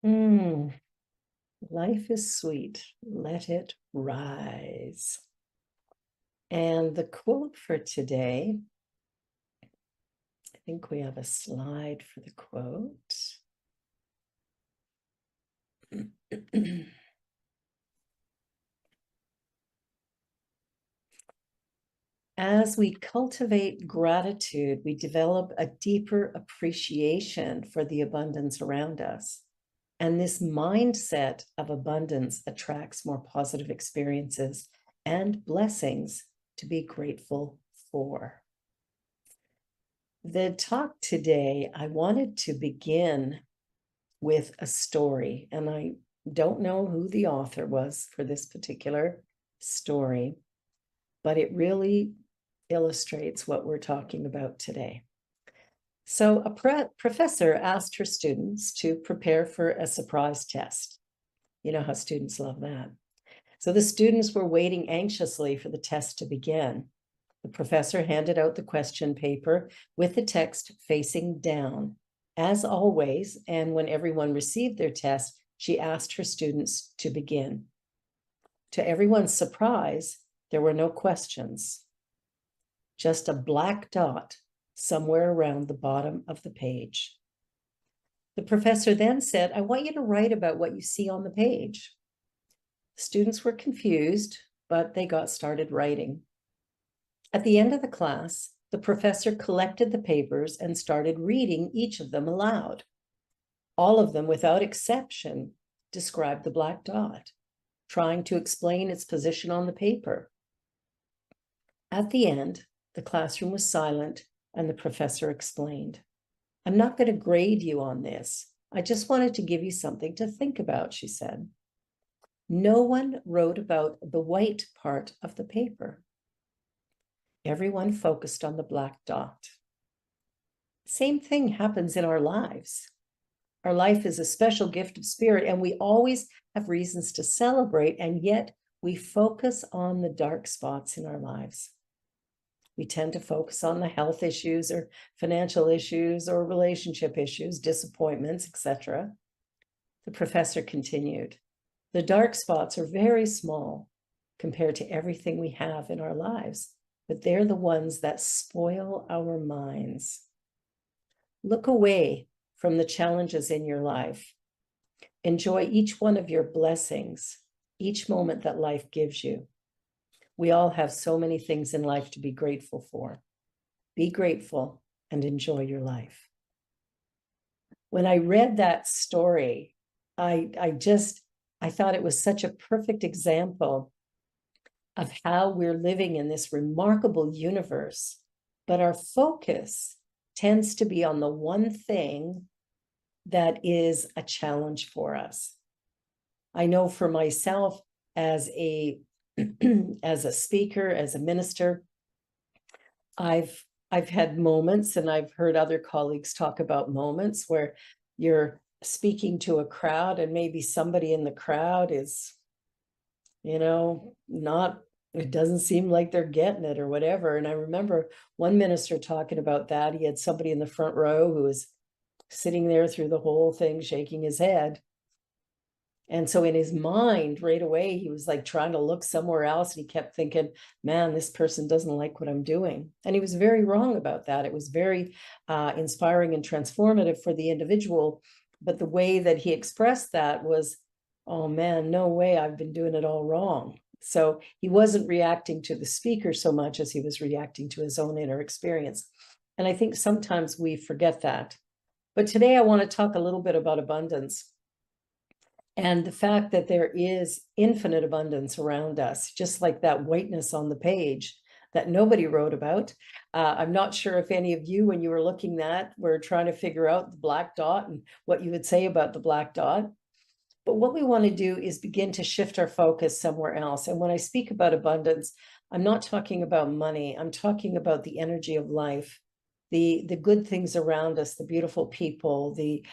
Mm, life is sweet. Let it rise. And the quote for today, I think we have a slide for the quote. As we cultivate gratitude, we develop a deeper appreciation for the abundance around us. And this mindset of abundance attracts more positive experiences and blessings to be grateful for. The talk today, I wanted to begin with a story, and I don't know who the author was for this particular story, but it really illustrates what we're talking about today. So a professor asked her students to prepare for a surprise test. You know how students love that. So the students were waiting anxiously for the test to begin. The professor handed out the question paper with the text facing down. As always, and when everyone received their test, she asked her students to begin. To everyone's surprise, there were no questions, just a black dot somewhere around the bottom of the page. The professor then said, I want you to write about what you see on the page. Students were confused, but they got started writing. At the end of the class, the professor collected the papers and started reading each of them aloud. All of them, without exception, described the black dot, trying to explain its position on the paper. At the end, the classroom was silent and the professor explained, I'm not going to grade you on this. I just wanted to give you something to think about, she said. No one wrote about the white part of the paper. Everyone focused on the black dot. Same thing happens in our lives. Our life is a special gift of spirit, and we always have reasons to celebrate, and yet we focus on the dark spots in our lives. We tend to focus on the health issues or financial issues or relationship issues, disappointments, etc. The professor continued, the dark spots are very small compared to everything we have in our lives, but they're the ones that spoil our minds. Look away from the challenges in your life. Enjoy each one of your blessings, each moment that life gives you. We all have so many things in life to be grateful for. Be grateful and enjoy your life. When I read that story, I thought it was such a perfect example of how we're living in this remarkable universe, but our focus tends to be on the one thing that is a challenge for us. I know for myself as a speaker, as a minister, I've had moments, and I've heard other colleagues talk about moments where you're speaking to a crowd and maybe somebody in the crowd is, it doesn't seem like they're getting it or whatever. And I remember one minister talking about that. He had somebody in the front row who was sitting there through the whole thing, shaking his head. And so in his mind, right away, he was like trying to look somewhere else. And he kept thinking, man, this person doesn't like what I'm doing. And he was very wrong about that. It was very inspiring and transformative for the individual. But the way that he expressed that was, oh man, no way, I've been doing it all wrong. So he wasn't reacting to the speaker so much as he was reacting to his own inner experience. And I think sometimes we forget that. But today I want to talk a little bit about abundance and the fact that there is infinite abundance around us, just like that whiteness on the page that nobody wrote about. I'm not sure if any of you, when you were looking at, were trying to figure out the black dot and what you would say about the black dot. But what we want to do is begin to shift our focus somewhere else. And when I speak about abundance, I'm not talking about money. I'm talking about the energy of life, the good things around us, the beautiful people, the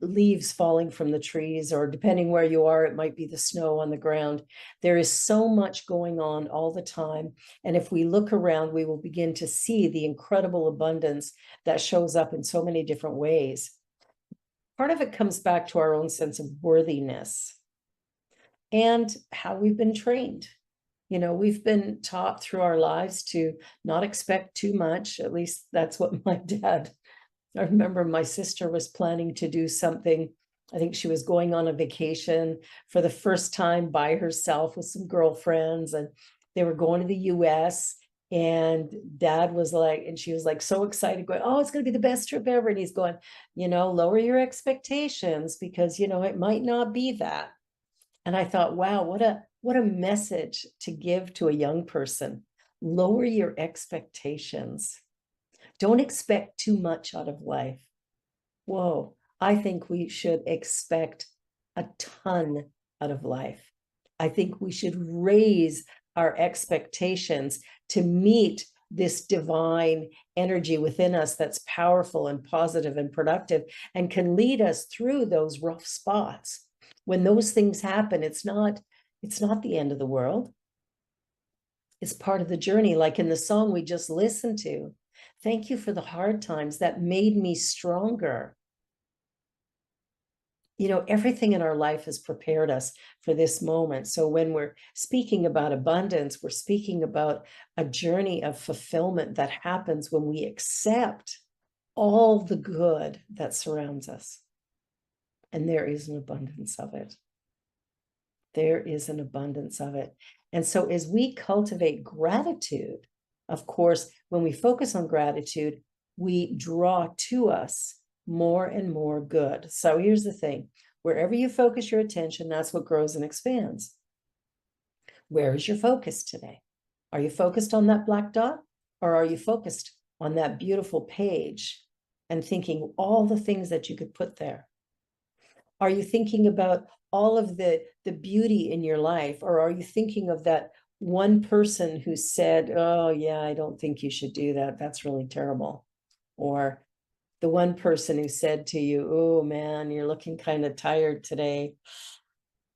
leaves falling from the trees, or depending where you are, it might be the snow on the ground. There is so much going on all the time. And if we look around, we will begin to see the incredible abundance that shows up in so many different ways. part of it comes back to our own sense of worthiness and how we've been trained. You know, we've been taught through our lives to not expect too much. At least that's what my dad, I remember my sister was planning to do something. I think she was going on a vacation for the first time by herself with some girlfriends, and they were going to the US. And dad was like, and she was like so excited, going, oh, it's going to be the best trip ever. And he's going, you know, lower your expectations because, you know, it might not be that. And I thought, wow, what a message to give to a young person. Lower your expectations. Don't expect too much out of life. Whoa, I think we should expect a ton out of life. I think we should raise our expectations to meet this divine energy within us that's powerful and positive and productive and can lead us through those rough spots. When those things happen, it's not the end of the world. It's part of the journey, like in the song we just listened to. Thank you for the hard times that made me stronger. You know, everything in our life has prepared us for this moment. So when we're speaking about abundance, we're speaking about a journey of fulfillment that happens when we accept all the good that surrounds us. And there is an abundance of it. There is an abundance of it. And so as we cultivate gratitude, of course, when we focus on gratitude, we draw to us more and more good. So here's the thing. Wherever you focus your attention, that's what grows and expands. Where is your focus today? Are you focused on that black dot? Or are you focused on that beautiful page and thinking all the things that you could put there? Are you thinking about all of the beauty in your life? Or are you thinking of that one person who said, oh yeah, I don't think you should do that. That's really terrible. Or the one person who said to you, oh man, you're looking kind of tired today.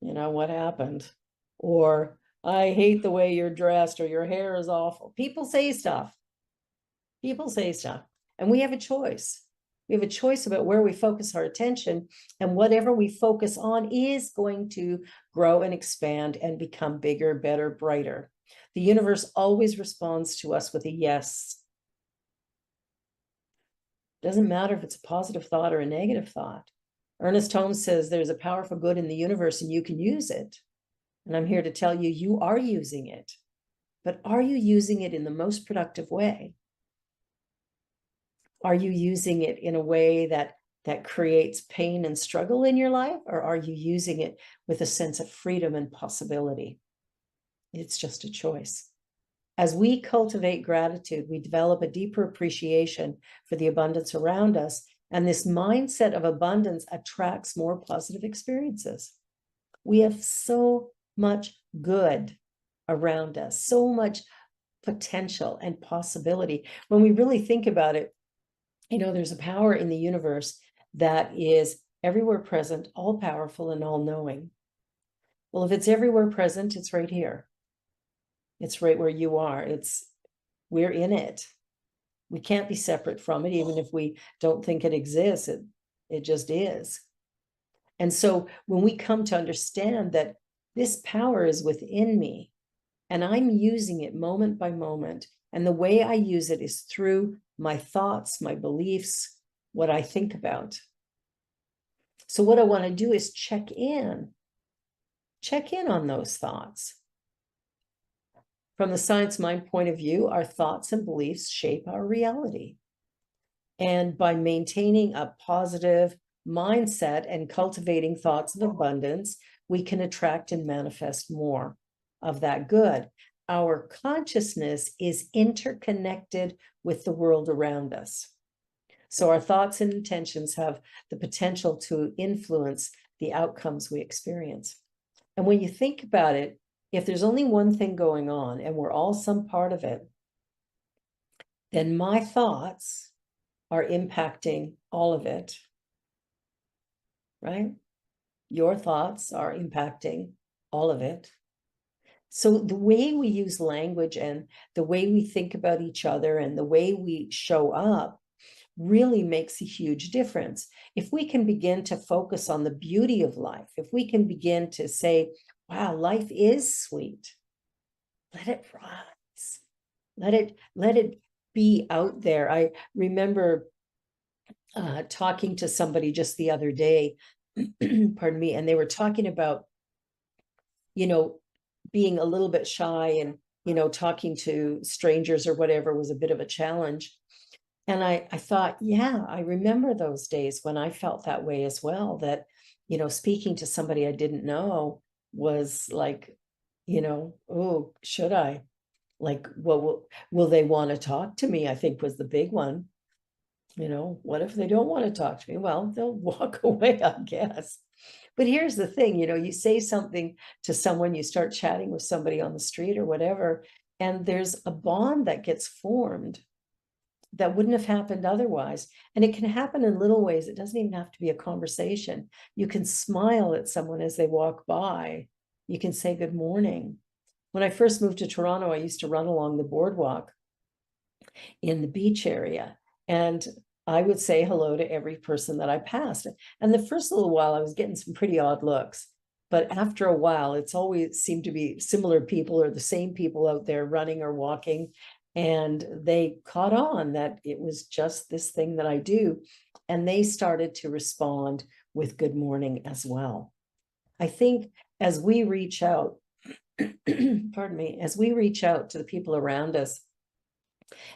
You know, what happened? Or I hate the way you're dressed, or your hair is awful. People say stuff. People say stuff. And we have a choice. We have a choice about where we focus our attention, and whatever we focus on is going to grow and expand and become bigger, better, brighter. The universe always responds to us with a yes. Doesn't matter if it's a positive thought or a negative thought. Ernest Holmes says there's a powerful good in the universe and you can use it. And I'm here to tell you, you are using it. But are you using it in the most productive way? Are you using it in a way that creates pain and struggle in your life? Or are you using it with a sense of freedom and possibility? It's just a choice. As we cultivate gratitude, we develop a deeper appreciation for the abundance around us. And this mindset of abundance attracts more positive experiences. We have so much good around us, so much potential and possibility. When we really think about it, you know, there's a power in the universe that is everywhere present, all powerful and all knowing. Well, if it's everywhere present, it's right here. It's right where you are. We're in it. We can't be separate from it, even if we don't think it exists. It just is. And so when we come to understand that this power is within me and I'm using it moment by moment, and the way I use it is through my thoughts, my beliefs, what I think about. So what I want to do is check in on those thoughts. From the science mind point of view, our thoughts and beliefs shape our reality. And by maintaining a positive mindset and cultivating thoughts of abundance, we can attract and manifest more of that good. Our consciousness is interconnected with the world around us. So our thoughts and intentions have the potential to influence the outcomes we experience. And when you think about it, if there's only one thing going on and we're all some part of it, then my thoughts are impacting all of it, right? Your thoughts are impacting all of it. So the way we use language and the way we think about each other and the way we show up really makes a huge difference. If we can begin to focus on the beauty of life, if we can begin to say, wow, life is sweet, let it rise, let it be out there. I remember talking to somebody just the other day, pardon me, and they were talking about, being a little bit shy and, talking to strangers or whatever was a bit of a challenge. And I thought, yeah, I remember those days when I felt that way as well, that, speaking to somebody I didn't know was like, oh, should I? Like, well, will they want to talk to me? I think was the big one. What if they don't want to talk to me? Well, they'll walk away, I guess. But here's the thing, you say something to someone, you start chatting with somebody on the street or whatever, and there's a bond that gets formed that wouldn't have happened otherwise. And it can happen in little ways. It doesn't even have to be a conversation. You can smile at someone as they walk by. You can say good morning. When I first moved to Toronto, I used to run along the boardwalk in the beach area. And I would say hello to every person that I passed. And the first little while, I was getting some pretty odd looks. But after a while, it's always seemed to be similar people or the same people out there running or walking. And they caught on that it was just this thing that I do. And they started to respond with good morning as well. I think as we reach out, pardon me, as we reach out to the people around us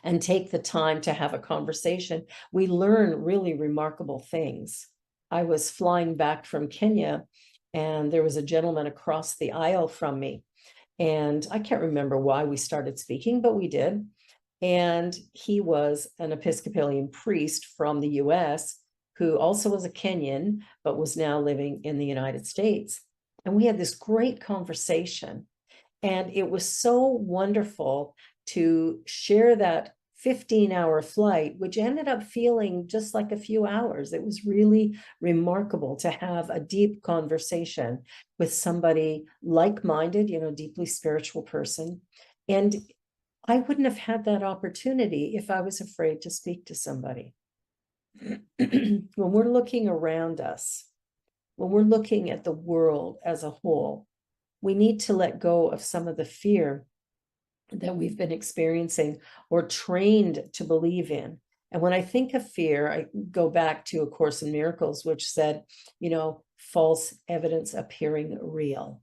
and take the time to have a conversation, we learn really remarkable things. I was flying back from Kenya, and there was a gentleman across the aisle from me. And I can't remember why we started speaking, but we did. And he was an Episcopalian priest from the US who also was a Kenyan, but was now living in the United States. And we had this great conversation. And it was so wonderful to share that 15-hour flight, which ended up feeling just like a few hours. It was really remarkable to have a deep conversation with somebody like-minded, deeply spiritual person. And I wouldn't have had that opportunity if I was afraid to speak to somebody. When we're looking around us, when we're looking at the world as a whole, we need to let go of some of the fear that we've been experiencing or trained to believe in. And when I think of fear, I go back to A Course in Miracles, which said, false evidence appearing real.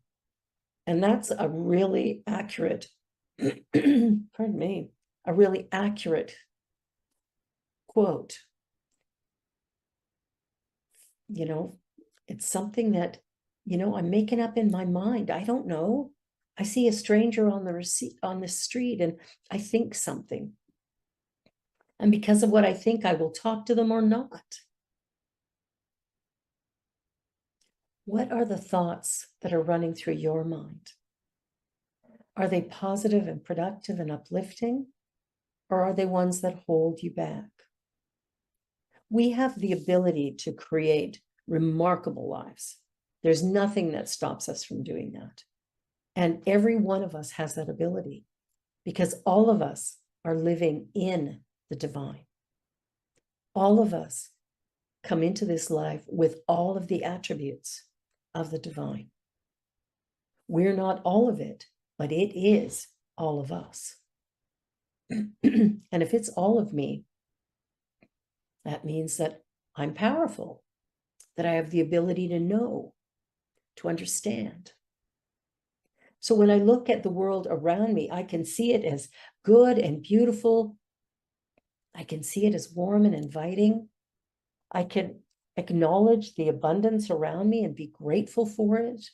And that's a really accurate, pardon me, a really accurate quote. It's something that, I'm making up in my mind. I don't know. I see a stranger on the street and I think something. And because of what I think, I will talk to them or not. What are the thoughts that are running through your mind? Are they positive and productive and uplifting? Or are they ones that hold you back? We have the ability to create remarkable lives. There's nothing that stops us from doing that. And every one of us has that ability because all of us are living in the divine. All of us come into this life with all of the attributes of the divine. We're not all of it, but it is all of us. And if it's all of me, that means that I'm powerful, that I have the ability to know, to understand. So when I look at the world around me, I can see it as good and beautiful. I can see it as warm and inviting. I can acknowledge the abundance around me and be grateful for it.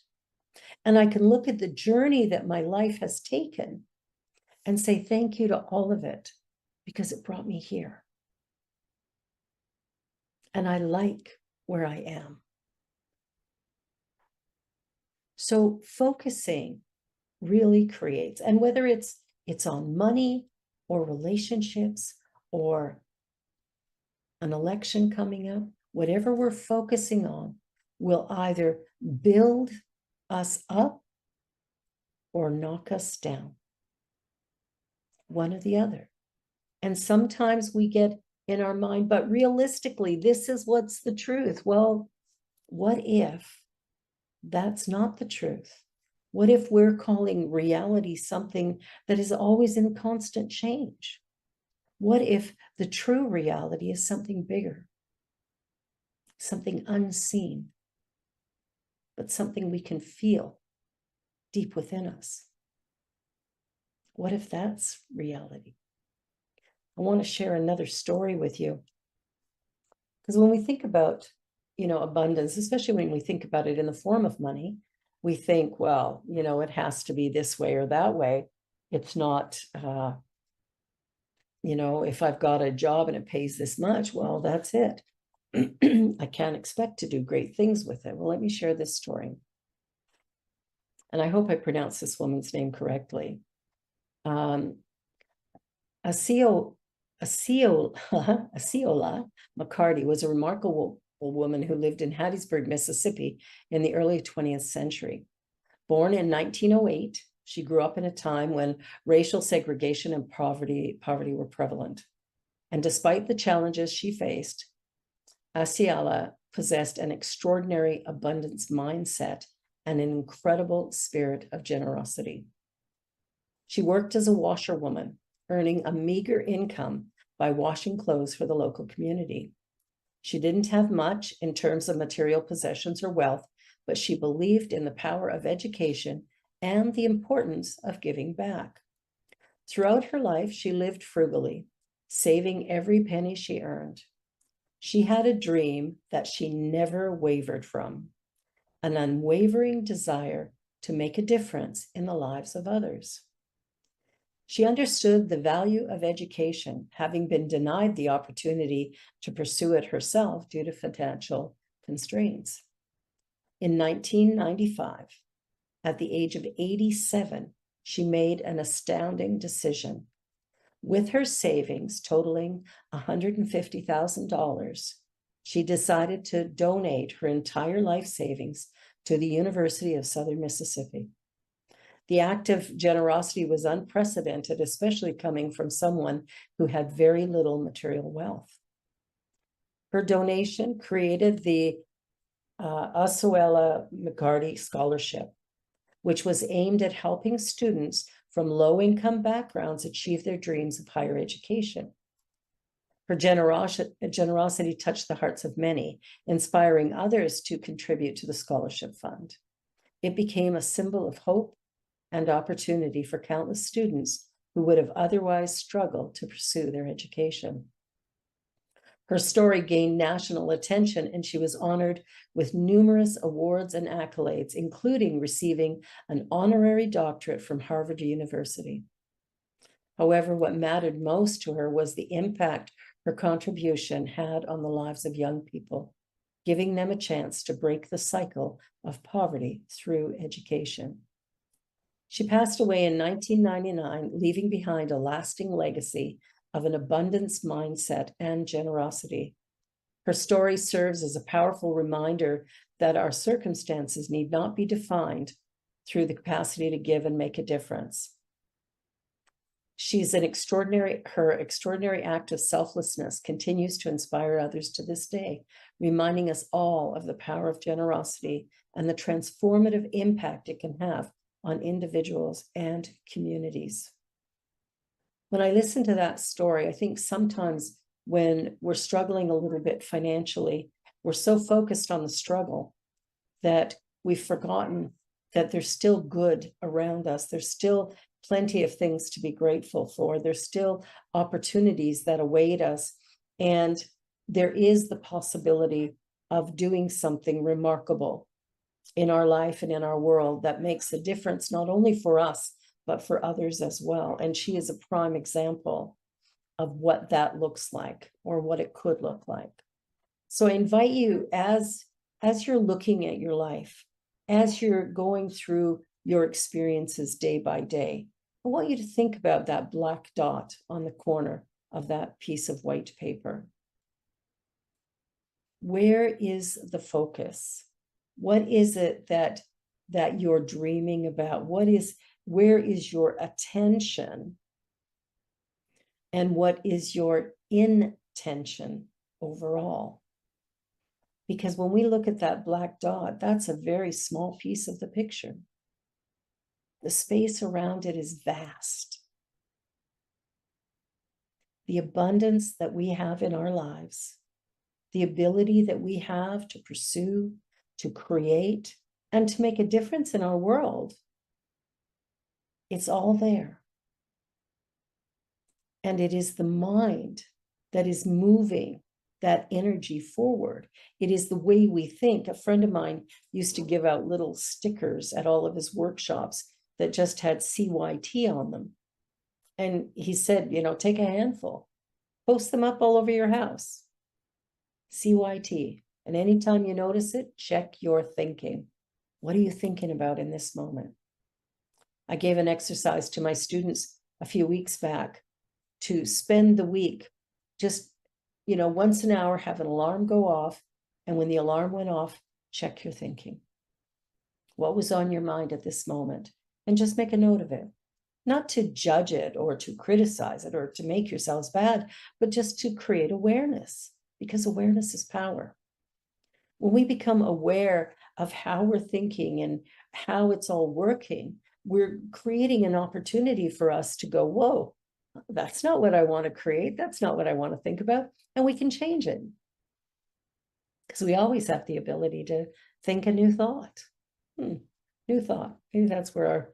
And I can look at the journey that my life has taken and say thank you to all of it because it brought me here. And I like where I am. So focusing really creates, and whether it's on money or relationships or an election coming up, whatever we're focusing on will either build us up or knock us down, one or the other. And sometimes we get in our mind, but realistically, this is what's the truth. Well, what if that's not the truth? What if we're calling reality something that is always in constant change? What if the true reality is something bigger, something unseen, but something we can feel deep within us? What if that's reality? I want to share another story with you. Because when we think about, abundance, especially when we think about it in the form of money, we think, well, it has to be this way or that way. It's not, if I've got a job and it pays this much, well, that's it. I can't expect to do great things with it. Well, let me share this story. And I hope I pronounced this woman's name correctly. Aciola McCarty was a remarkable woman who lived in Hattiesburg, Mississippi in the early 20th century. Born in 1908, she grew up in a time when racial segregation and poverty were prevalent. And despite the challenges she faced, Aciola possessed an extraordinary abundance mindset and an incredible spirit of generosity. She worked as a washerwoman, earning a meager income by washing clothes for the local community. She didn't have much in terms of material possessions or wealth, but she believed in the power of education and the importance of giving back. Throughout her life, she lived frugally, saving every penny she earned. She had a dream that she never wavered from, an unwavering desire to make a difference in the lives of others. She understood the value of education, having been denied the opportunity to pursue it herself due to financial constraints. In 1995, at the age of 87, she made an astounding decision. With her savings totaling $150,000, she decided to donate her entire life savings to the University of Southern Mississippi. The act of generosity was unprecedented, especially coming from someone who had very little material wealth. Her donation created the Aciola McCarty Scholarship, which was aimed at helping students from low-income backgrounds achieve their dreams of higher education. Her generosity touched the hearts of many, inspiring others to contribute to the scholarship fund. It became a symbol of hope and opportunity for countless students who would have otherwise struggled to pursue their education. Her story gained national attention, and she was honored with numerous awards and accolades, including receiving an honorary doctorate from Harvard University. However, what mattered most to her was the impact her contribution had on the lives of young people, giving them a chance to break the cycle of poverty through education. She passed away in 1999, leaving behind a lasting legacy of an abundance mindset and generosity. Her story serves as a powerful reminder that our circumstances need not be defined through the capacity to give and make a difference. Her extraordinary act of selflessness continues to inspire others to this day, reminding us all of the power of generosity and the transformative impact it can have on individuals and communities. When I listen to that story, I think sometimes when we're struggling a little bit financially, we're so focused on the struggle that we've forgotten that there's still good around us. There's still plenty of things to be grateful for. There's still opportunities that await us. And there is the possibility of doing something remarkable in our life and in our world that makes a difference, not only for us, but for others as well. And she is a prime example of what that looks like, or what it could look like. So I invite you, as you're looking at your life, as you're going through your experiences day by day, I want you to think about that black dot on the corner of that piece of white paper. Where is the focus? What is it that you're dreaming about? Where is your attention? And what is your tension overall. Because when we look at that black dot, that's a very small piece of the picture. The space around it is vast. The abundance that we have in our lives, the ability that we have to pursue, to create, and to make a difference in our world, it's all there. And it is the mind that is moving that energy forward. It is the way we think. A friend of mine used to give out little stickers at all of his workshops that just had CYT on them. And he said, take a handful, post them up all over your house. CYT. And anytime you notice it, check your thinking. What are you thinking about in this moment? I gave an exercise to my students a few weeks back to spend the week just, once an hour, have an alarm go off. And when the alarm went off, check your thinking. What was on your mind at this moment? And just make a note of it. Not to judge it or to criticize it or to make yourselves bad, but just to create awareness, because awareness is power. When we become aware of how we're thinking and how it's all working, we're creating an opportunity for us to go, whoa, that's not what I want to create. That's not what I want to think about. And we can change it. Because we always have the ability to think a new thought. New thought. Maybe that's where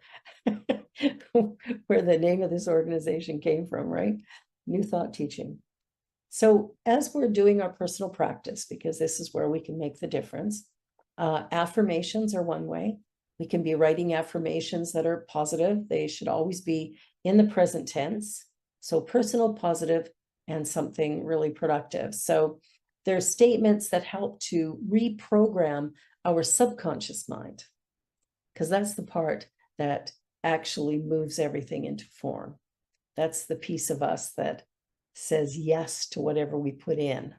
where the name of this organization came from, right? New thought teaching. So as we're doing our personal practice, because this is where we can make the difference, affirmations are one way. We can be writing affirmations that are positive. They should always be in the present tense. So personal, positive, and something really productive. So there's statements that help to reprogram our subconscious mind, because that's the part that actually moves everything into form. That's the piece of us that says yes to whatever we put in.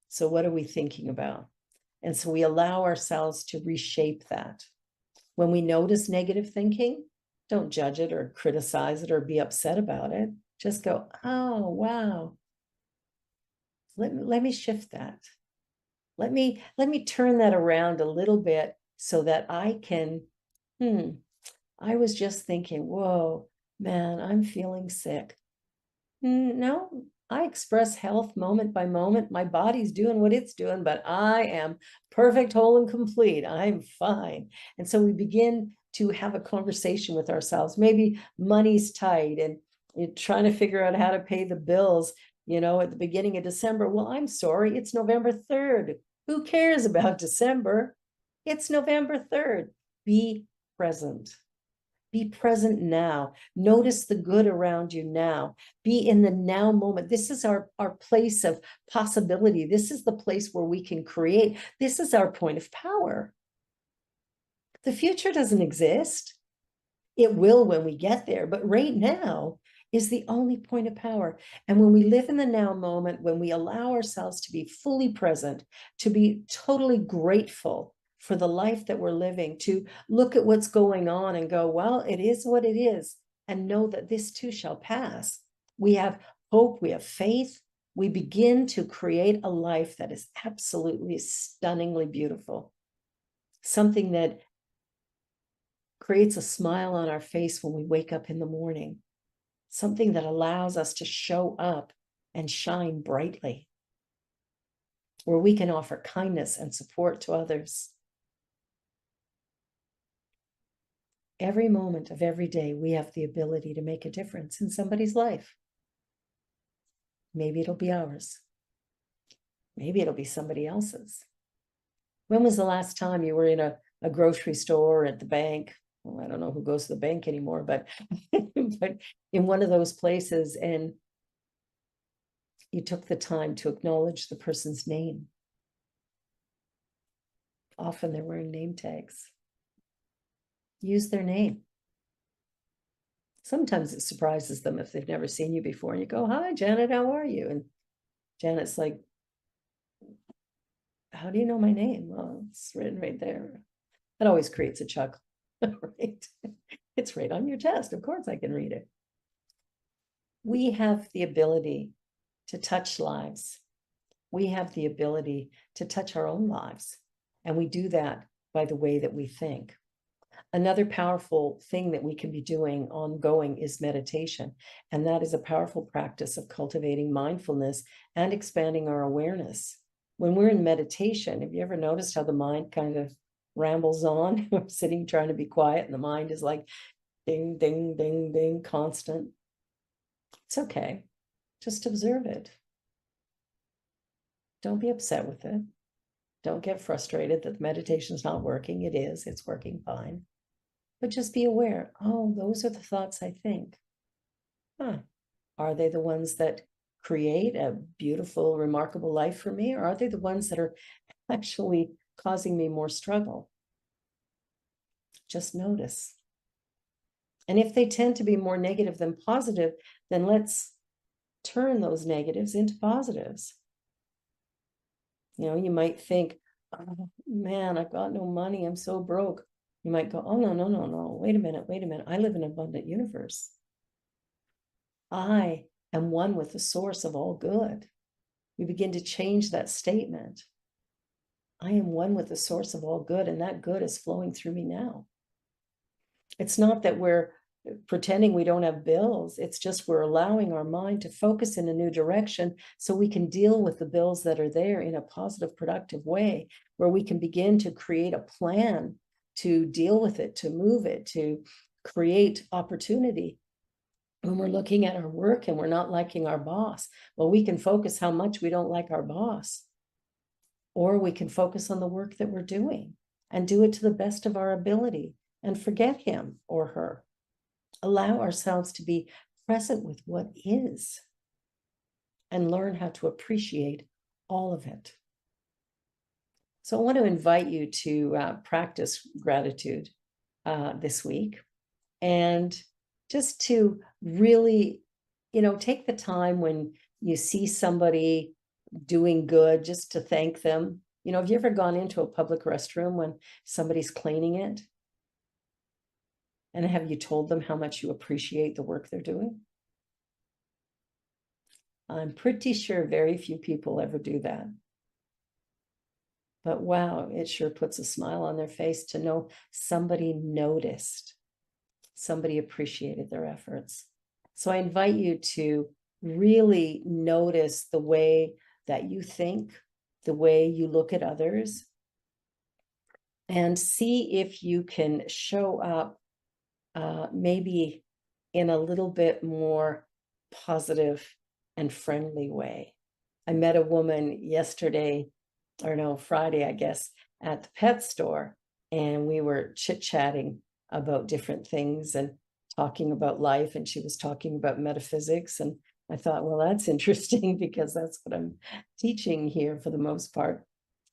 So what are we thinking about? And so we allow ourselves to reshape that. When we notice negative thinking, don't judge it or criticize it or be upset about it. Just go, oh, wow. Let me shift that. Let me turn that around a little bit so that I can, I was just thinking, whoa, man, I'm feeling sick. No, I express health moment by moment. My body's doing what it's doing, but I am perfect, whole, and complete. I'm fine. And so we begin to have a conversation with ourselves. Maybe money's tight and you're trying to figure out how to pay the bills, at the beginning of December. Well, I'm sorry, it's November 3rd. Who cares about December? It's November 3rd. Be present. Be present now. Notice the good around you now. Be in the now moment. This is our place of possibility. This is the place where we can create. This is our point of power. The future doesn't exist. It will when we get there, but right now is the only point of power. And when we live in the now moment, when we allow ourselves to be fully present, to be totally grateful for the life that we're living, to look at what's going on and go, well, it is what it is, and know that this too shall pass. We have hope, we have faith, we begin to create a life that is absolutely stunningly beautiful. Something that creates a smile on our face when we wake up in the morning. Something that allows us to show up and shine brightly, where we can offer kindness and support to others. Every moment of every day, we have the ability to make a difference in somebody's life. Maybe it'll be ours. Maybe it'll be somebody else's. When was the last time you were in a grocery store or at the bank? Well, I don't know who goes to the bank anymore, but, but in one of those places, and you took the time to acknowledge the person's name. Often they're wearing name tags. Use their name. Sometimes it surprises them if they've never seen you before, and you go, hi, Janet, how are you? And Janet's like, how do you know my name? Well, it's written right there. That always creates a chuckle, right? It's right on your chest. Of course I can read it. We have the ability to touch lives. We have the ability to touch our own lives, and we do that by the way that we think. Another powerful thing that we can be doing ongoing is meditation, and that is a powerful practice of cultivating mindfulness and expanding our awareness. When we're in meditation, have you ever noticed how the mind kind of rambles on? We're sitting trying to be quiet, and the mind is like ding, ding, ding, ding, constant. It's okay. Just observe it. Don't be upset with it. Don't get frustrated that the meditation's not working. It is, it's working fine. But just be aware, oh, those are the thoughts I think. Are they the ones that create a beautiful, remarkable life for me? Or are they the ones that are actually causing me more struggle? Just notice. And if they tend to be more negative than positive, then let's turn those negatives into positives. You know, you might think, oh, man, I've got no money. I'm so broke. You might go, oh, no, no, no, no. Wait a minute. I live in an abundant universe. I am one with the source of all good. We begin to change that statement. I am one with the source of all good, and that good is flowing through me now. It's not that we're pretending we don't have bills. It's just we're allowing our mind to focus in a new direction so we can deal with the bills that are there in a positive, productive way, where we can begin to create a plan to deal with it, to move it, to create opportunity. When we're looking at our work and we're not liking our boss, well, we can focus how much we don't like our boss, or we can focus on the work that we're doing and do it to the best of our ability and forget him or her. Allow ourselves to be present with what is and learn how to appreciate all of it. So I want to invite you to practice gratitude this week, and just to really, take the time when you see somebody doing good, just to thank them. Have you ever gone into a public restroom when somebody's cleaning it? And have you told them how much you appreciate the work they're doing? I'm pretty sure very few people ever do that. But wow, it sure puts a smile on their face to know somebody noticed, somebody appreciated their efforts. So I invite you to really notice the way that you think, the way you look at others, and see if you can show up maybe in a little bit more positive and friendly way. I met a woman yesterday, or no, Friday, I guess, at the pet store, and we were chit-chatting about different things and talking about life, and she was talking about metaphysics, and I thought, well, that's interesting because that's what I'm teaching here for the most part.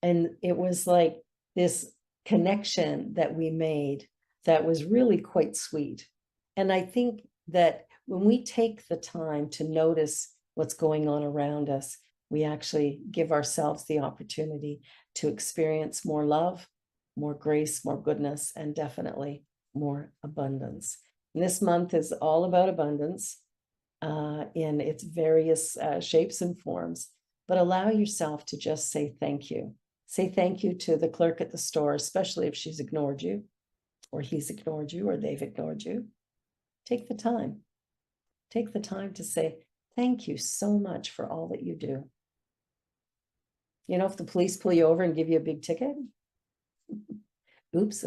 And it was like this connection that we made that was really quite sweet. And I think that when we take the time to notice what's going on around us, we actually give ourselves the opportunity to experience more love, more grace, more goodness, and definitely more abundance. And this month is all about abundance in its various shapes and forms, but allow yourself to just say thank you. Say thank you to the clerk at the store, especially if she's ignored you, or he's ignored you, or they've ignored you. Take the time. Take the time to say, thank you so much for all that you do. If the police pull you over and give you a big ticket, oops.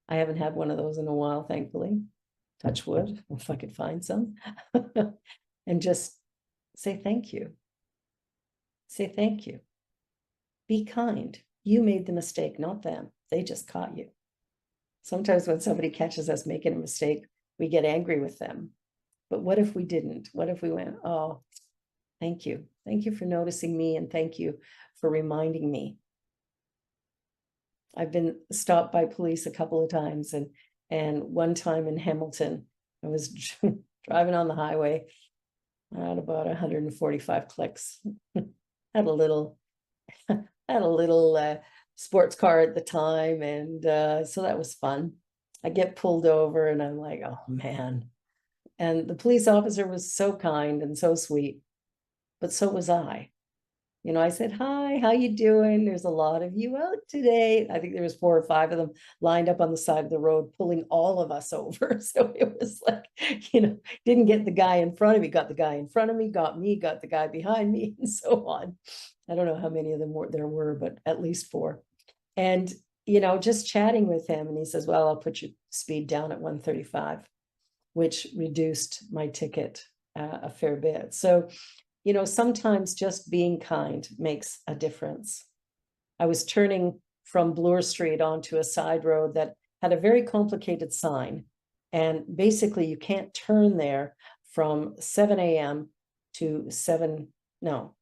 I haven't had one of those in a while, thankfully. Touch wood, if I could find some. And just say thank you. Say thank you. Be kind. You made the mistake, not them. They just caught you. Sometimes when somebody catches us making a mistake, we get angry with them. But what if we didn't? What if we went, oh, thank you. Thank you for noticing me, and thank you for reminding me. I've been stopped by police a couple of times, and one time in Hamilton, I was driving on the highway at about 145 clicks. Had a little sports car at the time, and so that was fun. I get pulled over, and I'm like, oh man. And the police officer was so kind and so sweet. but so was I. You know, I said, hi, how you doing? There's a lot of you out today. I think there was 4 or 5 of them lined up on the side of the road, pulling all of us over. So it was like, you know, didn't get the guy in front of me, got the guy in front of me, got the guy behind me, and so on. I don't know how many of them there were, but at least 4. And, you know, just chatting with him, and he says, well, I'll put your speed down at 135, which reduced my ticket a fair bit. So, you know, sometimes just being kind makes a difference. I was turning from Bloor Street onto a side road that had a very complicated sign. And basically, you can't turn there from 7 a.m. to 7, no.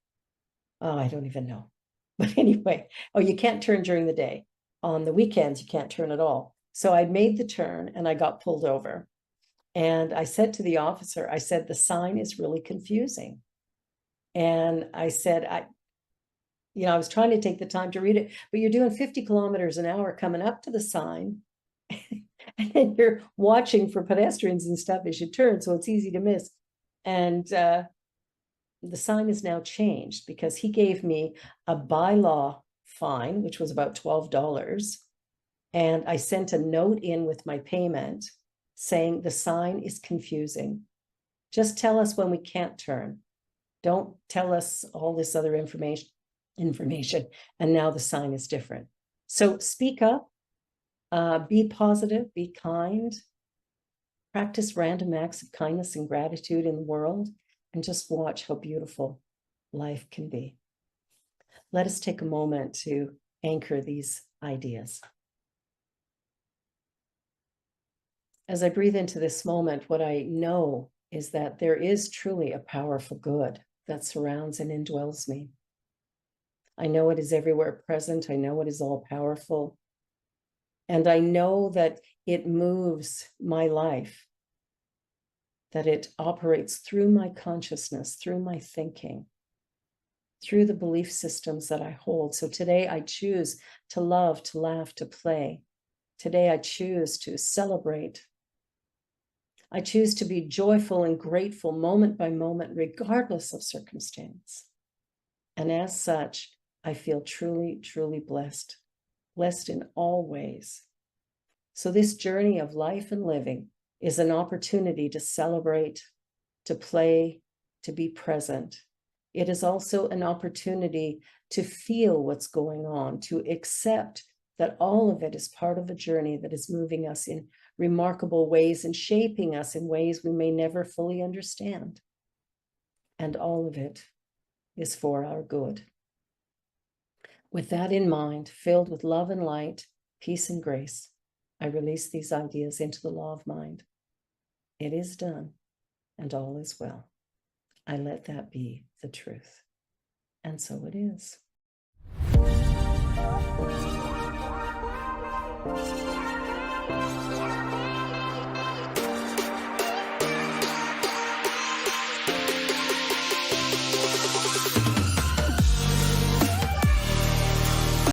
Oh, I don't even know. But anyway, you can't turn during the day. On the weekends, you can't turn at all. So I made the turn and I got pulled over. And I said to the officer, I said, the sign is really confusing. And I said, I was trying to take the time to read it, but you're doing 50 kilometers an hour coming up to the sign. And then you're watching for pedestrians and stuff as you turn, so it's easy to miss. And the sign is now changed because he gave me a bylaw fine, which was about $12. And I sent a note in with my payment saying the sign is confusing. Just tell us when we can't turn. Don't tell us all this other information. And now the sign is different. So speak up, be positive, be kind, practice random acts of kindness and gratitude in the world, and just watch how beautiful life can be. Let us take a moment to anchor these ideas. As I breathe into this moment, what I know is that there is truly a powerful good that surrounds and indwells me. I know it is everywhere present. I know it is all powerful. And I know that it moves my life, that it operates through my consciousness, through my thinking, through the belief systems that I hold. So today I choose to love, to laugh, to play. Today I choose to celebrate. I choose to be joyful and grateful moment by moment, regardless of circumstance. And as such, I feel truly, truly blessed, blessed in all ways. So this journey of life and living is an opportunity to celebrate, to play, to be present. It is also an opportunity to feel what's going on, to accept that all of it is part of a journey that is moving us in remarkable ways and shaping us in ways we may never fully understand. And all of it is for our good. With that in mind, filled with love and light, peace and grace, I release these ideas into the law of mind. It is done, and all is well. I let that be the truth. And so it is.